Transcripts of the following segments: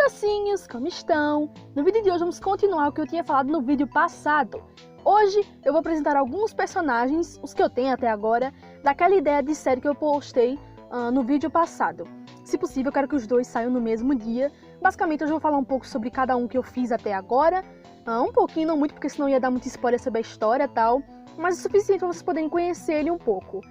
docinhos, como estão? No vídeo de hoje vamos continuar o que eu tinha falado no vídeo passado. Hoje eu vou apresentar alguns personagens, os que eu tenho até agora, daquela ideia de série que eu postei no vídeo passado. Se possível, eu quero que os dois saiam no mesmo dia. Basicamente, hoje eu vou falar um pouco sobre cada um que eu fiz até agora. Um pouquinho, não muito, porque senão ia dar muito spoiler sobre a história e tal. Mas o suficiente para vocês poderem conhecer ele um pouco.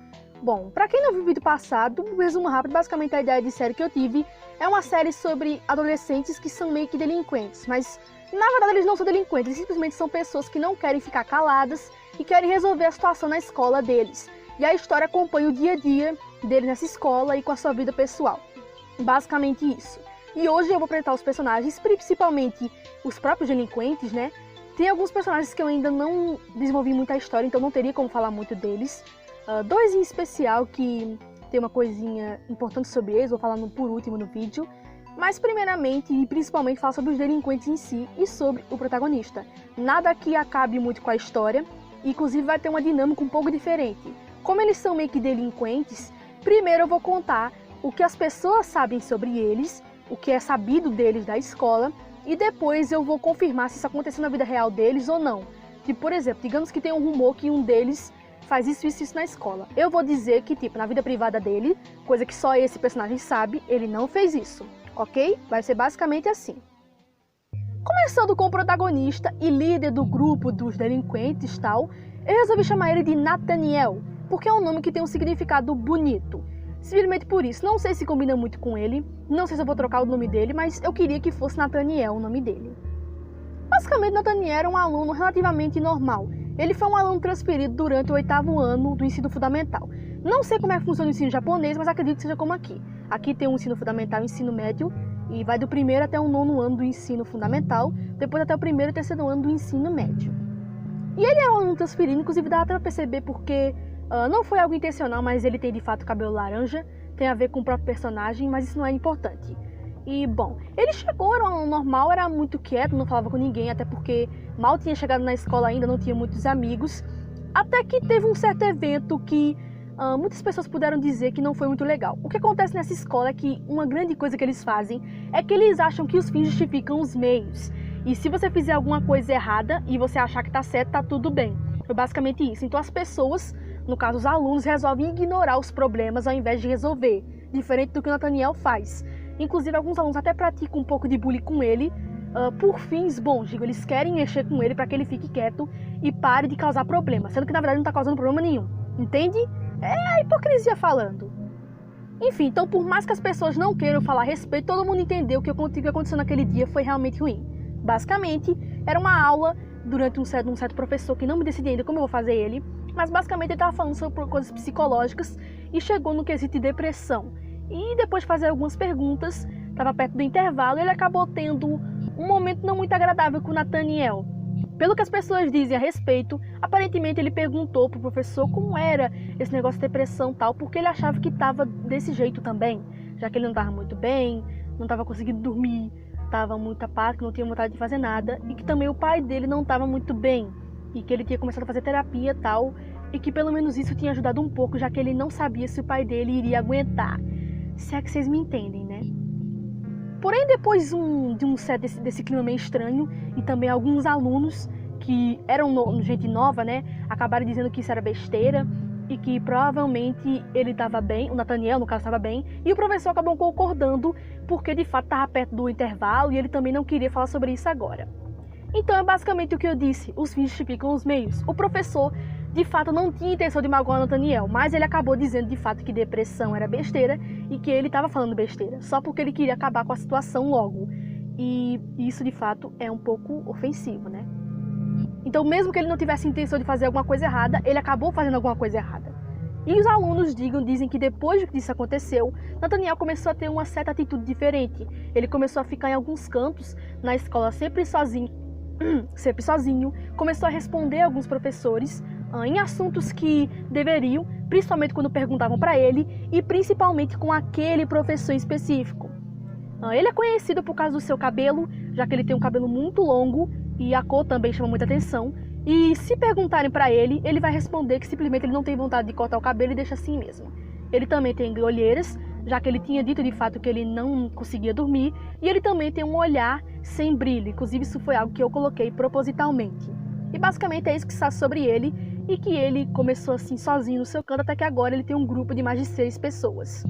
Bom, pra quem não viu o vídeo passado, um resumo rápido, basicamente a ideia de série que eu tive é uma série sobre adolescentes que são meio que delinquentes, mas na verdade eles não são delinquentes, eles simplesmente são pessoas que não querem ficar caladas e querem resolver a situação na escola deles. E a história acompanha o dia a dia deles nessa escola e com a sua vida pessoal. Basicamente isso. E hoje eu vou apresentar os personagens, principalmente os próprios delinquentes, né? Tem alguns personagens que eu ainda não desenvolvi muita história, então não teria como falar muito deles. Dois em especial que tem uma coisinha importante sobre eles, vou falar por último no vídeo. Mas primeiramente e principalmente falar sobre os delinquentes em si e sobre o protagonista. Nada que acabe muito com a história, inclusive vai ter uma dinâmica um pouco diferente. Como eles são meio que delinquentes, primeiro eu vou contar o que as pessoas sabem sobre eles, o que é sabido deles da escola, e depois eu vou confirmar se isso aconteceu na vida real deles ou não. Tipo, por exemplo, digamos que tem um rumor que um deles faz isso na escola. Eu vou dizer que, tipo, na vida privada dele, coisa que só esse personagem sabe, ele não fez isso, ok? Vai ser basicamente assim. Começando com o protagonista e líder do grupo dos delinquentes tal, eu resolvi chamar ele de Nathaniel, porque é um nome que tem um significado bonito. Simplesmente por isso, não sei se combina muito com ele, não sei se eu vou trocar o nome dele, mas eu queria que fosse Nathaniel o nome dele. Basicamente, Nathaniel era um aluno relativamente normal. Ele foi um aluno transferido durante o 8º ano do ensino fundamental. Não sei como é que funciona o ensino japonês, mas acredito que seja como aqui. Aqui tem o ensino fundamental e o ensino médio, e vai do 1º até o 9º ano do ensino fundamental, depois até o 1º e 3º ano do ensino médio. E ele é um aluno transferido, inclusive dá até pra perceber porque não foi algo intencional, mas ele tem de fato cabelo laranja, tem a ver com o próprio personagem, mas isso não é importante. E, bom, ele chegou, era um aluno normal, era muito quieto, não falava com ninguém, até porque mal tinha chegado na escola ainda, não tinha muitos amigos. Até que teve um certo evento que muitas pessoas puderam dizer que não foi muito legal. O que acontece nessa escola é que uma grande coisa que eles fazem é que eles acham que os fins justificam os meios. E se você fizer alguma coisa errada e você achar que tá certo, tá tudo bem. Foi basicamente isso. Então as pessoas, no caso os alunos, resolvem ignorar os problemas ao invés de resolver. Diferente do que o Nathaniel faz. Inclusive, alguns alunos até praticam um pouco de bullying com ele, por fins bons. Digo, eles querem mexer com ele para que ele fique quieto e pare de causar problemas, sendo que na verdade não está causando problema nenhum. Entende? É a hipocrisia falando. Enfim, então por mais que as pessoas não queiram falar a respeito, todo mundo entendeu que o que aconteceu naquele dia foi realmente ruim. Basicamente, era uma aula durante um certo professor, que não me decidi ainda como eu vou fazer ele, mas basicamente ele estava falando sobre coisas psicológicas e chegou no quesito de depressão. E depois de fazer algumas perguntas, estava perto do intervalo, ele acabou tendo um momento não muito agradável com o Nathaniel. Pelo que as pessoas dizem a respeito, aparentemente ele perguntou pro professor como era esse negócio de depressão e tal, porque ele achava que estava desse jeito também, já que ele não estava muito bem, não estava conseguindo dormir, estava muito apático, não tinha vontade de fazer nada, e que também o pai dele não estava muito bem, e que ele tinha começado a fazer terapia e tal, e que pelo menos isso tinha ajudado um pouco, já que ele não sabia se o pai dele iria aguentar. Se é que vocês me entendem, né? Porém, depois desse clima meio estranho, e também alguns alunos que eram gente nova, né, acabaram dizendo que isso era besteira e que provavelmente ele estava bem, o Nathaniel, no caso, estava bem, e o professor acabou concordando porque de fato estava perto do intervalo e ele também não queria falar sobre isso agora. Então é basicamente o que eu disse, os fins justificam os meios. O professor de fato não tinha intenção de magoar o Nathaniel, mas ele acabou dizendo de fato que depressão era besteira e que ele estava falando besteira, só porque ele queria acabar com a situação logo. E isso de fato é um pouco ofensivo, né? Então mesmo que ele não tivesse intenção de fazer alguma coisa errada, ele acabou fazendo alguma coisa errada. E os alunos dizem que depois que isso aconteceu, Nathaniel começou a ter uma certa atitude diferente. Ele começou a ficar em alguns cantos na escola sempre sozinho, começou a responder a alguns professores em assuntos que deveriam, principalmente quando perguntavam para ele e principalmente com aquele professor específico. Ele é conhecido por causa do seu cabelo, já que ele tem um cabelo muito longo e a cor também chama muita atenção. E se perguntarem para ele, ele vai responder que simplesmente ele não tem vontade de cortar o cabelo e deixa assim mesmo. Ele também tem olheiras, já que ele tinha dito de fato que ele não conseguia dormir, e ele também tem um olhar sem brilho, inclusive isso foi algo que eu coloquei propositalmente. E basicamente é isso que se sabe sobre ele, e que ele começou assim sozinho no seu canto, até que agora ele tem um grupo de mais de 6 pessoas.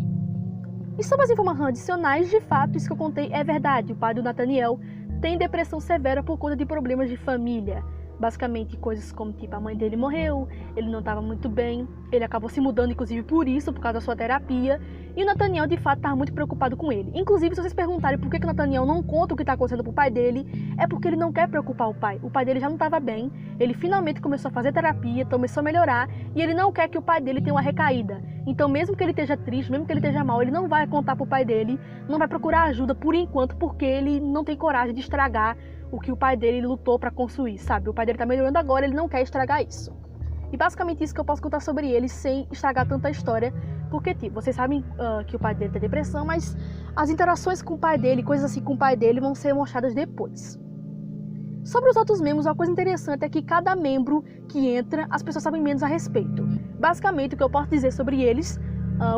E sobre as informações adicionais, de fato, isso que eu contei é verdade. O pai do Nathaniel tem depressão severa por conta de problemas de família. Basicamente, coisas como, tipo, a mãe dele morreu, ele não estava muito bem, ele acabou se mudando, inclusive, por isso, por causa da sua terapia, e o Nathaniel, de fato, estava muito preocupado com ele. Inclusive, se vocês perguntarem por que o Nathaniel não conta o que está acontecendo pro pai dele, é porque ele não quer preocupar o pai. O pai dele já não estava bem, ele finalmente começou a fazer terapia, começou a melhorar, e ele não quer que o pai dele tenha uma recaída. Então, mesmo que ele esteja triste, mesmo que ele esteja mal, ele não vai contar pro pai dele, não vai procurar ajuda por enquanto, porque ele não tem coragem de estragar o que o pai dele lutou para construir, sabe? O pai dele tá melhorando agora, ele não quer estragar isso. E basicamente isso que eu posso contar sobre ele sem estragar tanta história, porque, tipo, vocês sabem que o pai dele tem depressão, mas as interações com o pai dele, coisas assim com o pai dele, vão ser mostradas depois. Sobre os outros membros, uma coisa interessante é que cada membro que entra, as pessoas sabem menos a respeito. Basicamente, o que eu posso dizer sobre eles,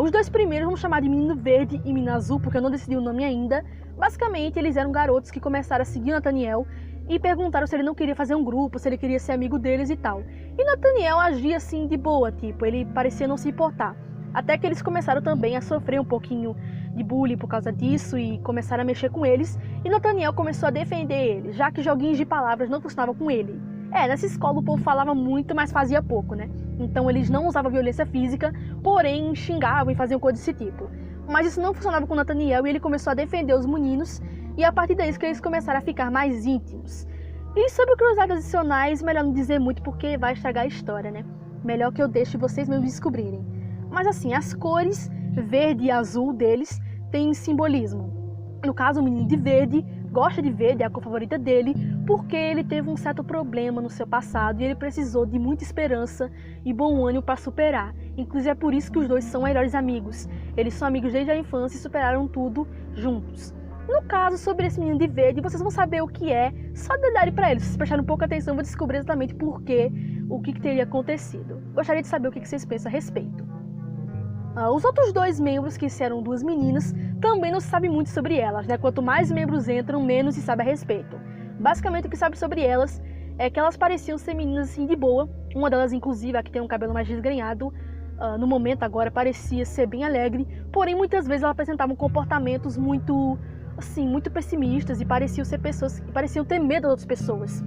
os 2 primeiros vamos chamar de Menino Verde e Menina Azul, porque eu não decidi o nome ainda. Basicamente, eles eram garotos que começaram a seguir o Nathaniel e perguntaram se ele não queria fazer um grupo, se ele queria ser amigo deles e tal. E Nathaniel agia assim de boa, tipo, ele parecia não se importar. Até que eles começaram também a sofrer um pouquinho de bullying por causa disso e começaram a mexer com eles. E Nathaniel começou a defender ele, já que joguinhos de palavras não funcionavam com ele. Nessa escola o povo falava muito, mas fazia pouco, né? Então eles não usavam violência física, porém xingavam e faziam coisas desse tipo. Mas isso não funcionava com o Nathaniel e ele começou a defender os meninos, e a partir daí que eles começaram a ficar mais íntimos. E sobre curiosidades adicionais, melhor não dizer muito porque vai estragar a história, né? Melhor que eu deixe vocês mesmos descobrirem. Mas assim, as cores verde e azul deles têm simbolismo. No caso, o menino de verde gosta de verde, é a cor favorita dele, porque ele teve um certo problema no seu passado e ele precisou de muita esperança e bom ânimo para superar. Inclusive é por isso que os dois são melhores amigos. Eles são amigos desde a infância e superaram tudo juntos. No caso, sobre esse menino de verde, vocês vão saber o que é, só de olharem para ele. Se vocês prestarem um pouco de atenção, vão descobrir exatamente por quê, o que teria acontecido. Gostaria de saber o que vocês pensam a respeito. Os outros 2 membros, que eram 2 meninas, também não se sabe muito sobre elas, né? Quanto mais membros entram, menos se sabe a respeito. Basicamente, o que se sabe sobre elas é que elas pareciam ser meninas assim de boa. Uma delas, inclusive, a que tem um cabelo mais desgrenhado, no momento agora parecia ser bem alegre, porém muitas vezes ela apresentava comportamentos muito pessimistas e pareciam ser pessoas que pareciam ter medo das outras pessoas.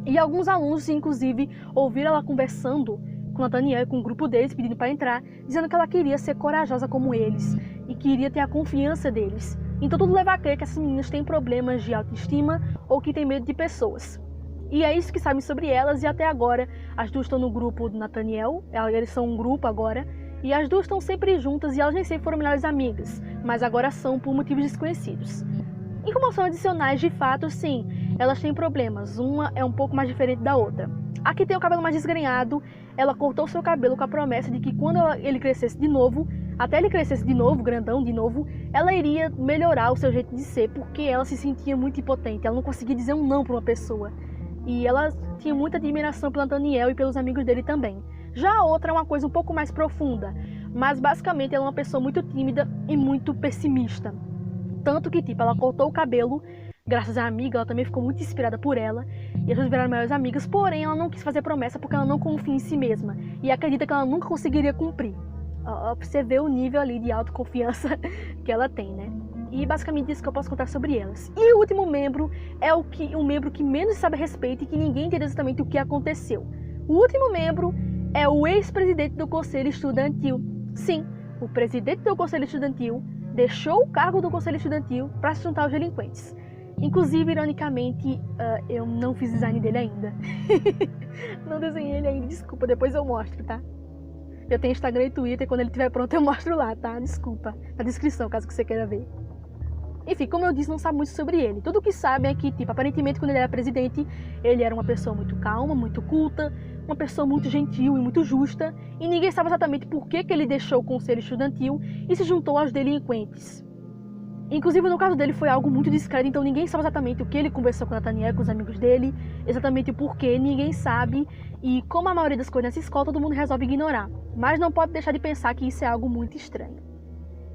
E alguns alunos, inclusive, ouviram ela conversando com o Nathaniel e com o grupo deles, pedindo para entrar, dizendo que ela queria ser corajosa como eles e queria ter a confiança deles. Então tudo leva a crer que essas meninas têm problemas de autoestima ou que têm medo de pessoas. E é isso que sabem sobre elas, e até agora as 2 estão no grupo do Nathaniel, eles são um grupo agora, e as 2 estão sempre juntas e elas nem sempre foram melhores amigas, mas agora são por motivos desconhecidos. Informações adicionais, de fato, sim, elas têm problemas, uma é um pouco mais diferente da outra. A que tem o cabelo mais desgrenhado, ela cortou seu cabelo com a promessa de que quando ele crescesse de novo, até ele crescesse de novo, grandão de novo, ela iria melhorar o seu jeito de ser, porque ela se sentia muito impotente, ela não conseguia dizer um não para uma pessoa. E ela tinha muita admiração pelo Nathaniel e pelos amigos dele também. Já a outra é uma coisa um pouco mais profunda, mas basicamente ela é uma pessoa muito tímida e muito pessimista. Tanto que, tipo, ela cortou o cabelo, graças à amiga, ela também ficou muito inspirada por ela, e as duas viraram maiores amigas, porém ela não quis fazer promessa porque ela não confia em si mesma, e acredita que ela nunca conseguiria cumprir. Pra você ver o nível ali de autoconfiança que ela tem, né? E basicamente isso que eu posso contar sobre elas. E o último membro é o membro que menos sabe a respeito e que ninguém entende exatamente o que aconteceu. O último membro é o ex-presidente do Conselho Estudantil. Sim, o presidente do Conselho Estudantil deixou o cargo do Conselho Estudantil para se juntar aos delinquentes. Inclusive, ironicamente, eu não fiz design dele ainda. Não desenhei ele ainda, desculpa, depois eu mostro, tá? Eu tenho Instagram e Twitter, quando ele estiver pronto eu mostro lá, tá? Desculpa, na descrição, caso que você queira ver. Enfim, como eu disse, não sabe muito sobre ele. Tudo o que sabe é que, tipo, aparentemente quando ele era presidente, ele era uma pessoa muito calma, muito culta, uma pessoa muito gentil e muito justa, e ninguém sabe exatamente por que ele deixou o conselho estudantil e se juntou aos delinquentes. Inclusive, no caso dele foi algo muito discreto, então ninguém sabe exatamente o que ele conversou com o Nathaniel, com os amigos dele, exatamente o porquê, ninguém sabe, e como a maioria das coisas nessa escola, todo mundo resolve ignorar. Mas não pode deixar de pensar que isso é algo muito estranho.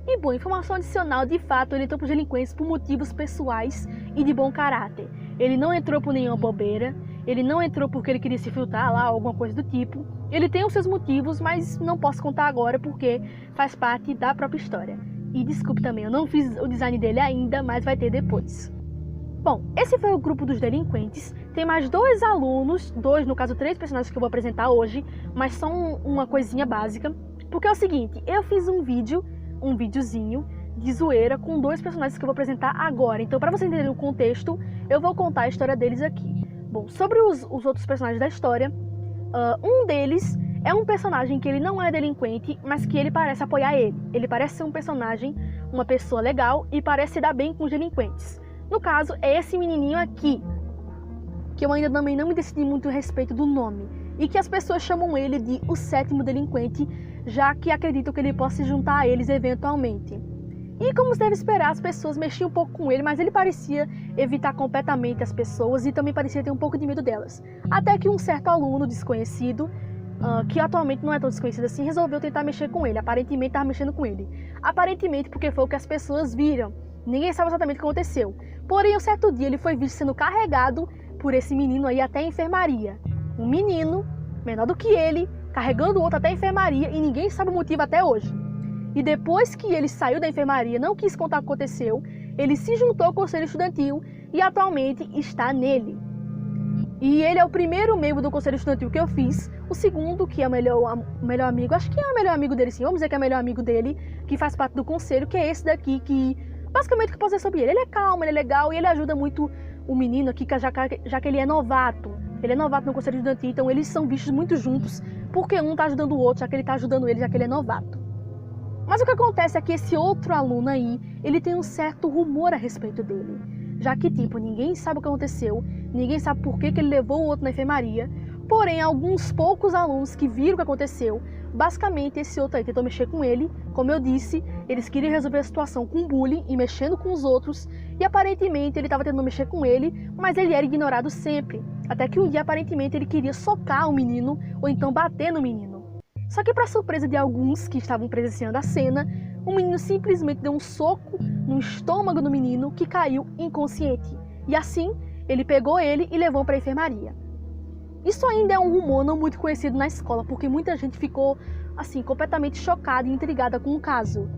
E bom, informação adicional, de fato, ele entrou para os delinquentes por motivos pessoais e de bom caráter. Ele não entrou por nenhuma bobeira, ele não entrou porque ele queria se filtrar lá, alguma coisa do tipo. Ele tem os seus motivos, mas não posso contar agora porque faz parte da própria história. E desculpe também, eu não fiz o design dele ainda, mas vai ter depois. Bom, esse foi o grupo dos delinquentes. Tem mais 2 alunos, no caso 3 personagens que eu vou apresentar hoje, mas são uma coisinha básica. Porque é o seguinte, eu fiz um videozinho de zoeira com 2 personagens que eu vou apresentar agora. Então, para vocês entenderem o contexto, eu vou contar a história deles aqui. Bom, sobre os outros personagens da história, um deles é um personagem que ele não é delinquente, mas que ele parece apoiar ele. Ele parece ser um personagem, uma pessoa legal e parece se dar bem com os delinquentes. No caso, é esse menininho aqui, que eu ainda também não me decidi muito a respeito do nome, e que as pessoas chamam ele de o 7º delinquente, já que acreditam que ele possa se juntar a eles eventualmente. E como se deve esperar, as pessoas mexiam um pouco com ele, mas ele parecia evitar completamente as pessoas e também parecia ter um pouco de medo delas. Até que um certo aluno desconhecido, que atualmente não é tão desconhecido assim, resolveu tentar mexer com ele. Aparentemente estava mexendo com ele. Aparentemente porque foi o que as pessoas viram. Ninguém sabe exatamente o que aconteceu. Porém, um certo dia ele foi visto sendo carregado por esse menino aí até a enfermaria. Um menino, menor do que ele, carregando o outro até a enfermaria e ninguém sabe o motivo até hoje. E depois que ele saiu da enfermaria, não quis contar o que aconteceu, ele se juntou ao conselho estudantil e atualmente está nele. E ele é o primeiro membro do conselho estudantil que eu fiz, o segundo, que é o melhor amigo, acho que é o melhor amigo dele sim, vamos dizer que é o melhor amigo dele, que faz parte do conselho, que é esse daqui, que basicamente o que eu posso dizer sobre ele? Ele é calmo, ele é legal e ele ajuda muito o menino aqui, já que ele é novato. Ele é novato no conselho estudantil, então eles são vistos muito juntos, porque um tá ajudando o outro, já que ele tá ajudando ele, já que ele é novato. Mas o que acontece é que esse outro aluno aí, ele tem um certo rumor a respeito dele. Já que, tipo, ninguém sabe o que aconteceu, ninguém sabe por que ele levou o outro na enfermaria, porém, alguns poucos alunos que viram o que aconteceu, basicamente esse outro aí tentou mexer com ele, como eu disse, eles queriam resolver a situação com bullying e mexendo com os outros, e aparentemente ele estava tentando mexer com ele, mas ele era ignorado sempre, até que um dia aparentemente ele queria socar o menino, ou então bater no menino. Só que, para surpresa de alguns que estavam presenciando a cena, o menino simplesmente deu um soco no estômago do menino, que caiu inconsciente. E assim, ele pegou ele e levou para a enfermaria. Isso ainda é um rumor não muito conhecido na escola, porque muita gente ficou, assim, completamente chocada e intrigada com o caso.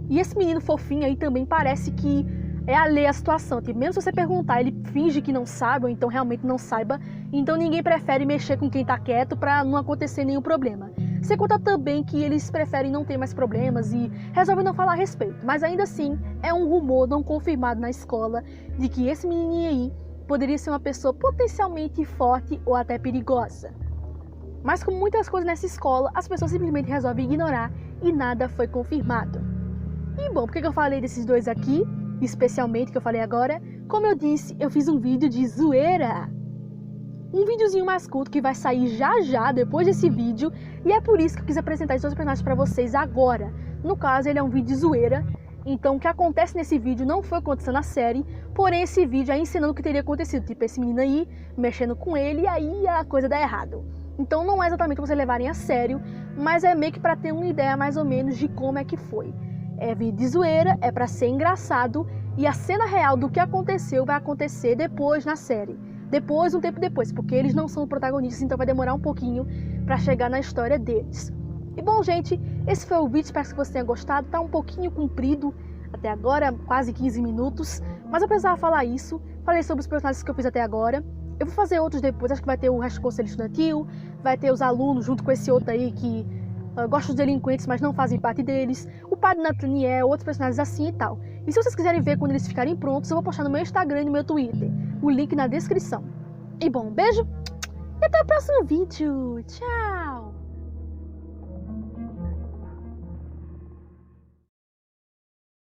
E esse menino fofinho aí também parece que é alheio à situação. Tipo, mesmo se você perguntar, ele finge que não sabe, ou então realmente não saiba. Então ninguém prefere mexer com quem tá quieto para não acontecer nenhum problema. Você conta também que eles preferem não ter mais problemas e resolvem não falar a respeito. Mas ainda assim, é um rumor não confirmado na escola de que esse menininho aí poderia ser uma pessoa potencialmente forte ou até perigosa. Mas como muitas coisas nessa escola, as pessoas simplesmente resolvem ignorar e nada foi confirmado. E bom, por que eu falei desses 2 aqui, especialmente que eu falei agora? Como eu disse, eu fiz um vídeo de zoeira. Um videozinho mais curto que vai sair já depois desse vídeo, e é por isso que eu quis apresentar esses 2 personagens para vocês agora. No caso, ele é um vídeo de zoeira, então o que acontece nesse vídeo não foi acontecendo na série, porém esse vídeo é ensinando o que teria acontecido, tipo esse menino aí, mexendo com ele, e aí a coisa dá errado. Então não é exatamente pra vocês levarem a sério, mas é meio que pra ter uma ideia mais ou menos de como é que foi. É vídeo de zoeira, é pra ser engraçado, e a cena real do que aconteceu vai acontecer depois na série. Depois, um tempo depois, porque eles não são protagonistas, então vai demorar um pouquinho pra chegar na história deles. E bom, gente, esse foi o vídeo, espero que vocês tenham gostado. Tá um pouquinho comprido, até agora, quase 15 minutos, mas eu precisava falar isso. Falei sobre os personagens que eu fiz até agora. Eu vou fazer outros depois, acho que vai ter o resto do conselho estudantil, vai ter os alunos junto com esse outro aí que gosta dos delinquentes, mas não fazem parte deles, o padre Nathaniel, outros personagens assim e tal. E se vocês quiserem ver quando eles ficarem prontos, eu vou postar no meu Instagram e no meu Twitter, o link na descrição. E bom, beijo e até o próximo vídeo. Tchau!